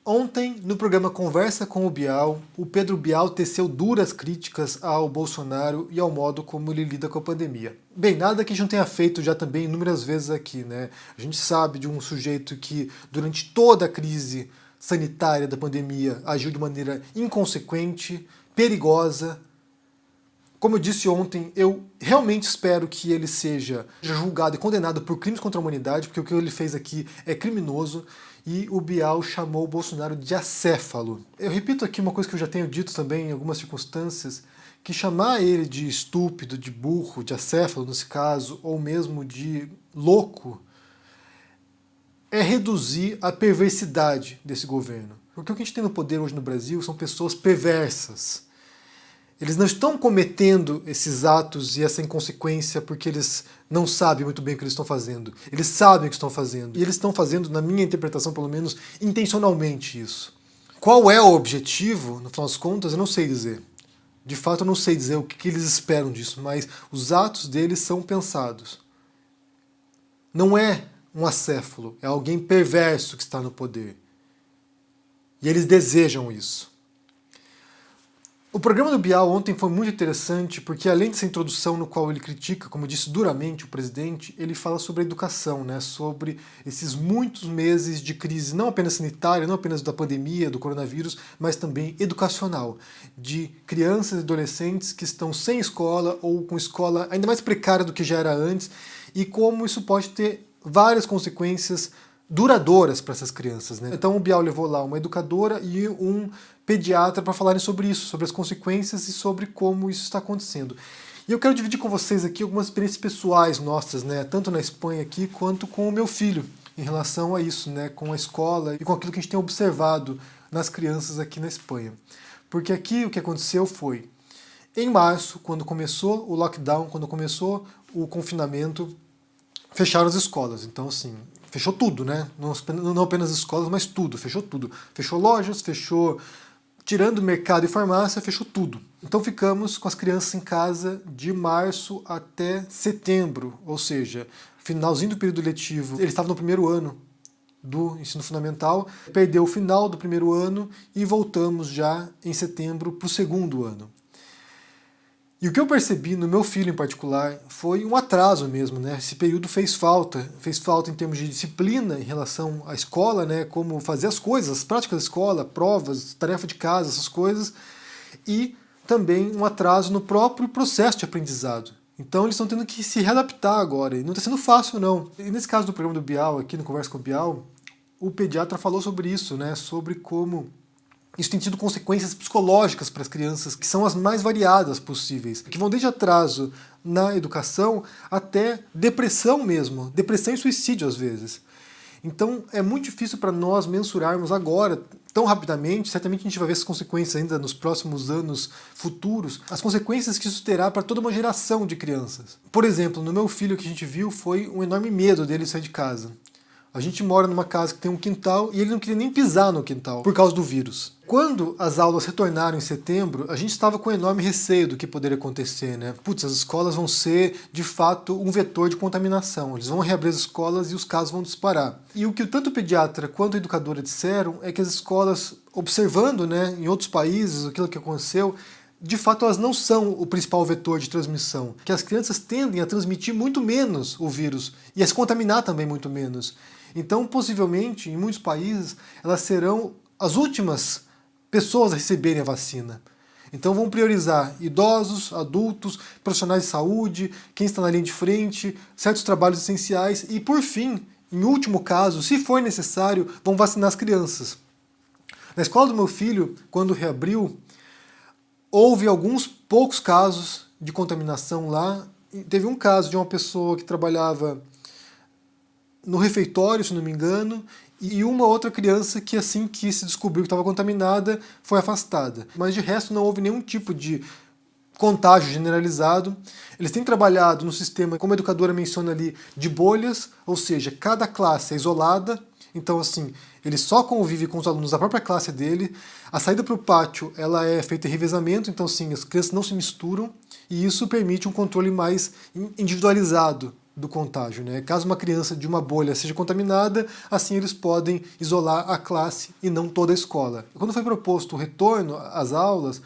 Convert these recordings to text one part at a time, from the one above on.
Ontem, no programa Conversa com o Bial, o Pedro Bial teceu duras críticas ao Bolsonaro e ao modo como ele lida com a pandemia. Bem, nada que a gente não tenha feito já também inúmeras vezes aqui, né? A gente sabe de um sujeito que, durante toda a crise sanitária da pandemia, agiu de maneira inconsequente, perigosa. Como eu disse ontem, eu realmente espero que ele seja julgado e condenado por crimes contra a humanidade, porque o que ele fez aqui é criminoso, e o Bial chamou o Bolsonaro de acéfalo. Eu repito aqui uma coisa que eu já tenho dito também em algumas circunstâncias, que chamar ele de estúpido, de burro, de acéfalo nesse caso, ou mesmo de louco, é reduzir a perversidade desse governo. Porque o que a gente tem no poder hoje no Brasil são pessoas perversas. Eles não estão cometendo esses atos e essa inconsequência porque eles não sabem muito bem o que eles estão fazendo. Eles sabem o que estão fazendo. E eles estão fazendo, na minha interpretação pelo menos, intencionalmente isso. Qual é o objetivo, no final das contas, eu não sei dizer. De fato, eu não sei dizer o que eles esperam disso, mas os atos deles são pensados. Não é um acéfalo, é alguém perverso que está no poder. E eles desejam isso. O programa do Bial ontem foi muito interessante porque, além dessa introdução no qual ele critica, como eu disse, duramente o presidente, ele fala sobre a educação, né? Sobre esses muitos meses de crise, não apenas sanitária, não apenas da pandemia, do coronavírus, mas também educacional, de crianças e adolescentes que estão sem escola ou com escola ainda mais precária do que já era antes, e como isso pode ter várias consequências duradouras para essas crianças, né? Então o Bial levou lá uma educadora e um pediatra para falarem sobre isso, sobre as consequências e sobre como isso está acontecendo. E eu quero dividir com vocês aqui algumas experiências pessoais nossas, né? Tanto na Espanha aqui quanto com o meu filho, em relação a isso, né? Com a escola e com aquilo que a gente tem observado nas crianças aqui na Espanha. Porque aqui o que aconteceu foi, em março, quando começou o lockdown, quando começou o confinamento, fecharam as escolas. Então, assim, fechou tudo, né? Não apenas as escolas, mas tudo, fechou tudo. Fechou lojas, fechou, tirando mercado e farmácia, fechou tudo. Então ficamos com as crianças em casa de março até setembro, ou seja, finalzinho do período letivo. Eles estavam no primeiro ano do ensino fundamental, perdeu o final do primeiro ano e voltamos já em setembro para o segundo ano. E o que eu percebi no meu filho em particular foi um atraso mesmo, né? Esse período fez falta em termos de disciplina em relação à escola, né? Como fazer as coisas, as práticas da escola, provas, tarefa de casa, essas coisas, e também um atraso no próprio processo de aprendizado. Então eles estão tendo que se readaptar agora, e não está sendo fácil não. E nesse caso do programa do Bial, aqui no Conversa com o Bial, o pediatra falou sobre isso, né? Sobre como isso tem tido consequências psicológicas para as crianças, que são as mais variadas possíveis, que vão desde atraso na educação até depressão mesmo, depressão e suicídio às vezes. Então é muito difícil para nós mensurarmos agora, tão rapidamente, certamente a gente vai ver essas consequências ainda nos próximos anos futuros, as consequências que isso terá para toda uma geração de crianças. Por exemplo, no meu filho, o que a gente viu foi um enorme medo dele sair de casa. A gente mora numa casa que tem um quintal e ele não queria nem pisar no quintal por causa do vírus. Quando as aulas retornaram em setembro, a gente estava com enorme receio do que poderia acontecer, né? Putz, as escolas vão ser, de fato, um vetor de contaminação. Eles vão reabrir as escolas e os casos vão disparar. E o que tanto o pediatra quanto a educadora disseram é que as escolas, observando, né, em outros países aquilo que aconteceu, de fato elas não são o principal vetor de transmissão. Que as crianças tendem a transmitir muito menos o vírus e a se contaminar também muito menos. Então, possivelmente, em muitos países, elas serão as últimas pessoas a receberem a vacina. Então vão priorizar idosos, adultos, profissionais de saúde, quem está na linha de frente, certos trabalhos essenciais e, por fim, em último caso, se for necessário, vão vacinar as crianças. Na escola do meu filho, quando reabriu, houve alguns poucos casos de contaminação lá. Teve um caso de uma pessoa que trabalhava no refeitório, se não me engano, e uma outra criança que, assim que se descobriu que estava contaminada, foi afastada. Mas de resto não houve nenhum tipo de contágio generalizado. Eles têm trabalhado no sistema, como a educadora menciona ali, de bolhas, ou seja, cada classe é isolada. Então, assim, ele só convive com os alunos da própria classe dele. A saída para o pátio ela é feita em revezamento, então, assim, as crianças não se misturam, e isso permite um controle mais individualizado do contágio, né? Caso uma criança de uma bolha seja contaminada, assim eles podem isolar a classe e não toda a escola. Quando foi proposto o retorno às aulas,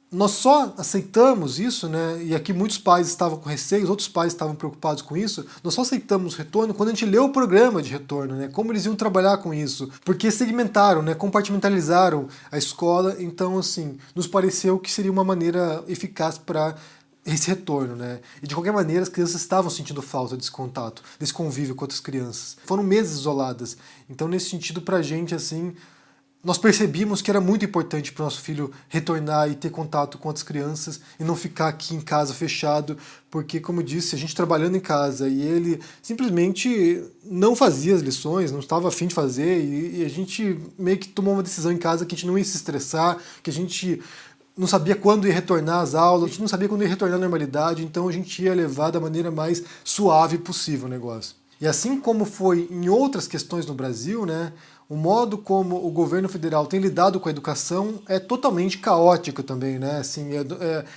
nós só aceitamos isso, né? E aqui muitos pais estavam com receios, outros pais estavam preocupados com isso. Nós só aceitamos o retorno quando a gente leu o programa de retorno, né? Como eles iam trabalhar com isso, porque segmentaram, né? Compartimentalizaram a escola. Então, assim, nos pareceu que seria uma maneira eficaz para esse retorno, né? E de qualquer maneira as crianças estavam sentindo falta desse contato, desse convívio com outras crianças. Foram meses isoladas. Então, nesse sentido, pra gente, assim, nós percebimos que era muito importante para o nosso filho retornar e ter contato com outras crianças e não ficar aqui em casa fechado, porque, como eu disse, a gente trabalhando em casa e ele simplesmente não fazia as lições, não estava a fim de fazer, e a gente meio que tomou uma decisão em casa que a gente não ia se estressar, que a gente não sabia quando ia retornar às aulas, a gente não sabia quando ia retornar à normalidade, então a gente ia levar da maneira mais suave possível o negócio. E assim como foi em outras questões no Brasil, né, o modo como o governo federal tem lidado com a educação é totalmente caótico também, né? Assim,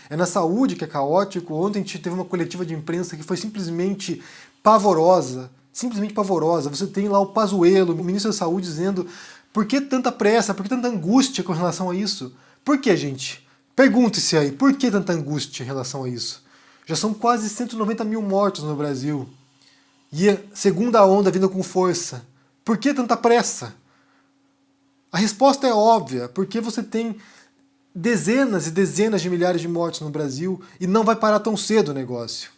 é na saúde que é caótico. Ontem a gente teve uma coletiva de imprensa que foi simplesmente pavorosa, simplesmente pavorosa. Você tem lá o Pazuello, o ministro da Saúde, dizendo: por que tanta pressa, por que tanta angústia com relação a isso? Por que, gente? Pergunte-se aí, por que tanta angústia em relação a isso? Já são quase 190 mil mortos no Brasil. E a segunda onda vindo com força. Por que tanta pressa? A resposta é óbvia, porque você tem dezenas e dezenas de milhares de mortes no Brasil e não vai parar tão cedo o negócio.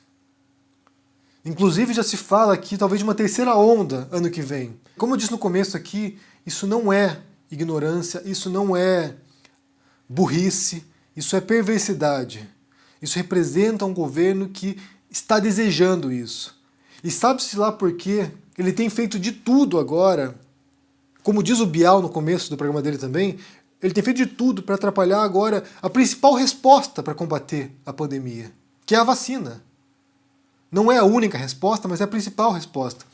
Inclusive já se fala aqui talvez de uma terceira onda ano que vem. Como eu disse no começo aqui, isso não é ignorância, isso não é burrice, isso é perversidade. Isso representa um governo que está desejando isso. E sabe-se lá por quê? Ele tem feito de tudo agora. Como diz o Bial no começo do programa dele também, ele tem feito de tudo para atrapalhar agora a principal resposta para combater a pandemia, que é a vacina. Não é a única resposta, mas é a principal resposta.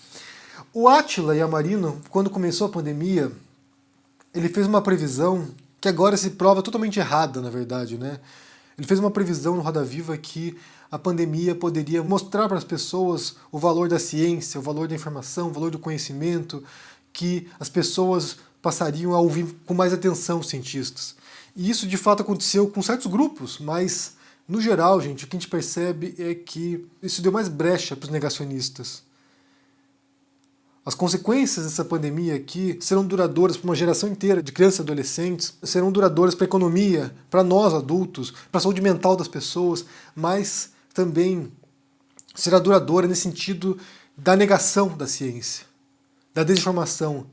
O Átila Yamarino, quando começou a pandemia, ele fez uma previsão que agora se prova totalmente errada, na verdade, né? Ele fez uma previsão no Roda Viva que a pandemia poderia mostrar para as pessoas o valor da ciência, o valor da informação, o valor do conhecimento, que as pessoas passariam a ouvir com mais atenção os cientistas. E isso de fato aconteceu com certos grupos, mas no geral, gente, o que a gente percebe é que isso deu mais brecha para os negacionistas. As consequências dessa pandemia aqui serão duradouras para uma geração inteira de crianças e adolescentes, serão duradouras para a economia, para nós adultos, para a saúde mental das pessoas, mas também será duradoura nesse sentido da negação da ciência, da desinformação.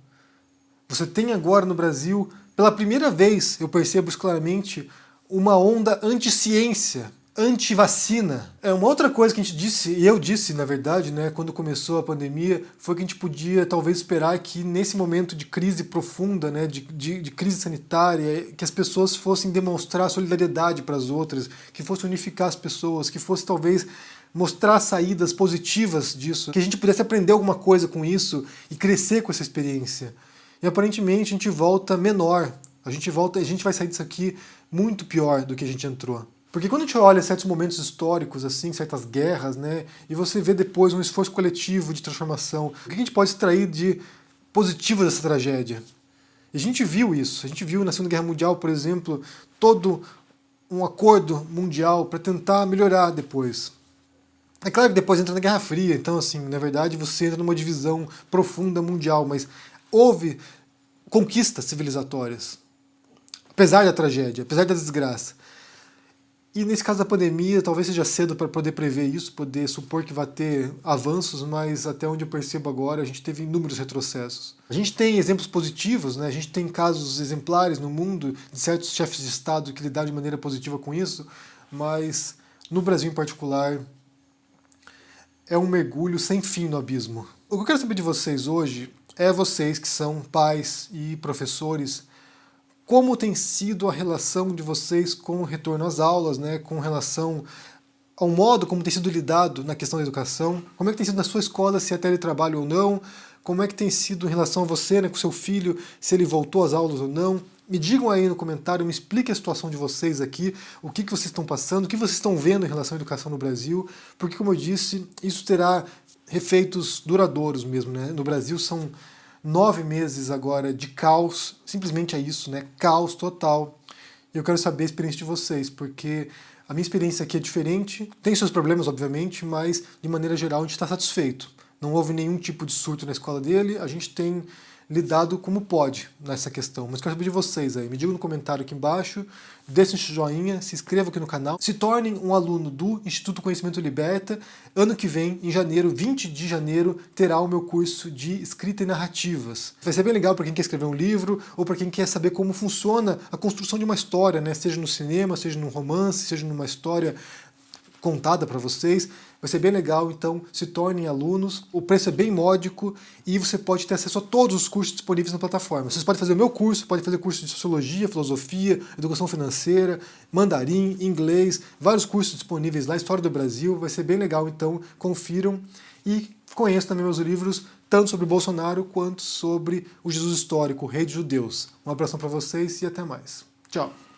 Você tem agora no Brasil, pela primeira vez, eu percebo isso claramente, uma onda anti-ciência, anti-vacina. Uma outra coisa que a gente disse, e eu disse, na verdade, né, quando começou a pandemia, foi que a gente podia talvez esperar que nesse momento de crise profunda, né, de crise sanitária, que as pessoas fossem demonstrar solidariedade para as outras, que fosse unificar as pessoas, que fosse talvez mostrar saídas positivas disso, que a gente pudesse aprender alguma coisa com isso e crescer com essa experiência. E aparentemente a gente volta menor, a gente vai sair disso aqui muito pior do que a gente entrou. Porque quando a gente olha certos momentos históricos, assim, certas guerras, né, e você vê depois um esforço coletivo de transformação, o que a gente pode extrair de positivo dessa tragédia? E a gente viu isso, a gente viu na Segunda Guerra Mundial, por exemplo, todo um acordo mundial para tentar melhorar depois. É claro que depois entra na Guerra Fria, então, assim, na verdade você entra numa divisão profunda mundial, mas houve conquistas civilizatórias, apesar da tragédia, apesar da desgraça. E nesse caso da pandemia, talvez seja cedo para poder prever isso, poder supor que vai ter avanços, mas até onde eu percebo agora, a gente teve inúmeros retrocessos. A gente tem exemplos positivos, né? A gente tem casos exemplares no mundo de certos chefes de Estado que lidaram de maneira positiva com isso, mas no Brasil em particular é um mergulho sem fim no abismo. O que eu quero saber de vocês hoje é vocês que são pais e professores, como tem sido a relação de vocês com o retorno às aulas, né, com relação ao modo como tem sido lidado na questão da educação, como é que tem sido na sua escola, se é teletrabalho ou não, como é que tem sido em relação a você, né, com seu filho, se ele voltou às aulas ou não, Me digam aí no comentário, me expliquem a situação de vocês aqui, o que vocês estão passando, o que vocês estão vendo em relação à educação no Brasil, porque, como eu disse, isso terá efeitos duradouros mesmo, né? No Brasil são 9 meses agora de caos, simplesmente é isso, né? Caos total. E eu quero saber a experiência de vocês, porque a minha experiência aqui é diferente, tem seus problemas, obviamente, mas de maneira geral a gente está satisfeito. Não houve nenhum tipo de surto na escola dele, a gente tem lidado como pode nessa questão. Mas quero saber de vocês aí. Me digam no comentário aqui embaixo, deixem um joinha, se inscrevam aqui no canal, se tornem um aluno do Instituto Conhecimento Liberta. Ano que vem, em janeiro, 20 de janeiro, terá o meu curso de escrita e narrativas. Vai ser bem legal para quem quer escrever um livro ou para quem quer saber como funciona a construção de uma história, né? Seja no cinema, seja num romance, seja numa história contada para vocês. Vai ser bem legal, então se tornem alunos. O preço é bem módico e você pode ter acesso a todos os cursos disponíveis na plataforma. Vocês podem fazer o meu curso, podem fazer curso de sociologia, filosofia, educação financeira, mandarim, inglês, vários cursos disponíveis lá, História do Brasil. Vai ser bem legal, então confiram e conheçam também meus livros, tanto sobre Bolsonaro quanto sobre o Jesus histórico, o Rei dos Judeus. Um abração para vocês e até mais. Tchau!